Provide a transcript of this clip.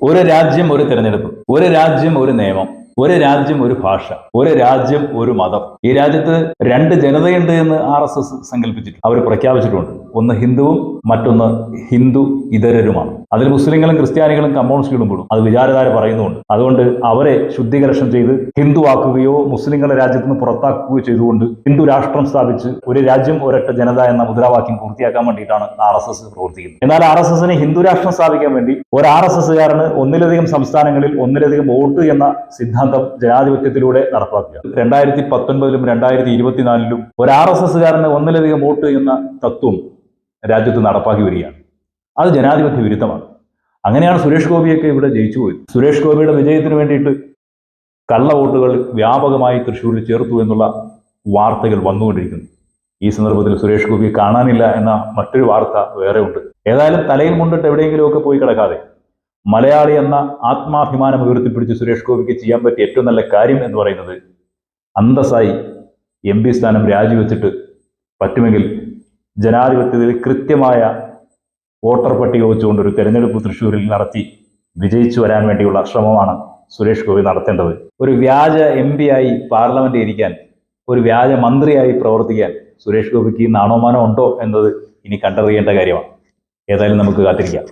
ഒരു രാജ്യം ഒരു തിരഞ്ഞെടുപ്പ്, ഒരു രാജ്യം ഒരു നിയമം, ഒരു രാജ്യം ഒരു ഭാഷ, ഒരു രാജ്യം ഒരു മതം. ഈ രാജ്യത്ത് രണ്ട് ജനതയുണ്ട് എന്ന് RSS സങ്കല്പിച്ചിട്ടുണ്ട്, അവർ പ്രഖ്യാപിച്ചിട്ടുണ്ട്. ഒന്ന് ഹിന്ദുവും മറ്റൊന്ന് ഹിന്ദു ഇതരരുമാണ്. അതിൽ മുസ്ലിങ്ങളും ക്രിസ്ത്യാനികളും കമ്മ്യൂണിസ്റ്റുകളും പെടും. അത് വിചാരധാര പറയുന്നുണ്ട്. അതുകൊണ്ട് അവരെ ശുദ്ധീകരണം ചെയ്ത് ഹിന്ദു ആക്കുകയോ മുസ്ലിങ്ങളെ രാജ്യത്ത് നിന്ന് പുറത്താക്കുകയോ ചെയ്തുകൊണ്ട് ഹിന്ദു രാഷ്ട്രം സ്ഥാപിച്ച് ഒരു രാജ്യം ഒരൊറ്റ ജനത എന്ന മുദ്രാവാക്യം പൂർത്തിയാക്കാൻ വേണ്ടിയിട്ടാണ് RSS പ്രവർത്തിക്കുന്നത്. എന്നാൽ RSSന് ഹിന്ദു രാഷ്ട്രം സ്ഥാപിക്കാൻ വേണ്ടി ഒരു RSSകാരന് ഒന്നിലധികം സംസ്ഥാനങ്ങളിൽ ഒന്നിലധികം വോട്ട് എന്ന സിദ്ധാന്തം ജനാധിപത്യത്തിലൂടെ നടപ്പാക്കുക. 2019 2024 ഒരു RSSകാരന് ഒന്നിലധികം വോട്ട് എന്ന തത്വം രാജ്യത്ത് നടപ്പാക്കി വരികയാണ്. അത് ജനാധിപത്യ വിരുദ്ധമാണ്. അങ്ങനെയാണ് സുരേഷ് ഗോപിയൊക്കെ ഇവിടെ ജയിച്ചു പോയത്. സുരേഷ് ഗോപിയുടെ വിജയത്തിന് വേണ്ടിയിട്ട് കള്ള വോട്ടുകൾ വ്യാപകമായി തൃശ്ശൂരിൽ ചേർത്തു എന്നുള്ള വാർത്തകൾ വന്നുകൊണ്ടിരിക്കുന്നു. ഈ സന്ദർഭത്തിൽ സുരേഷ് ഗോപിയെ കാണാനില്ല എന്ന മറ്റൊരു വാർത്ത വേറെ ഉണ്ട്. ഏതായാലും തലയിൽ കൊണ്ടിട്ട് എവിടെയെങ്കിലുമൊക്കെ പോയി കിടക്കാതെ മലയാളി എന്ന ആത്മാഭിമാനം ഉയർത്തിപ്പിടിച്ച് സുരേഷ് ഗോപിക്ക് ചെയ്യാൻ പറ്റിയ ഏറ്റവും നല്ല കാര്യം എന്ന് പറയുന്നത് അന്തസ്സായി MP സ്ഥാനം രാജിവെച്ചിട്ട് പറ്റുമെങ്കിൽ ജനാധിപത്യത്തിൽ കൃത്യമായ വോട്ടർ പട്ടിക വെച്ചുകൊണ്ട് ഒരു തെരഞ്ഞെടുപ്പ് തൃശ്ശൂരിൽ നടത്തി വിജയിച്ചു വരാൻ വേണ്ടിയുള്ള ശ്രമമാണ് സുരേഷ് ഗോപി നടത്തേണ്ടത്. ഒരു വ്യാജ MP ആയി പാർലമെന്റിൽ ഇരിക്കാൻ, ഒരു വ്യാജ മന്ത്രിയായി പ്രവർത്തിക്കാൻ സുരേഷ് ഗോപിക്ക് നാണോമാനം ഉണ്ടോ എന്നത് ഇനി കണ്ടറിയേണ്ട കാര്യമാണ്. ഏതായാലും നമുക്ക് കാത്തിരിക്കാം.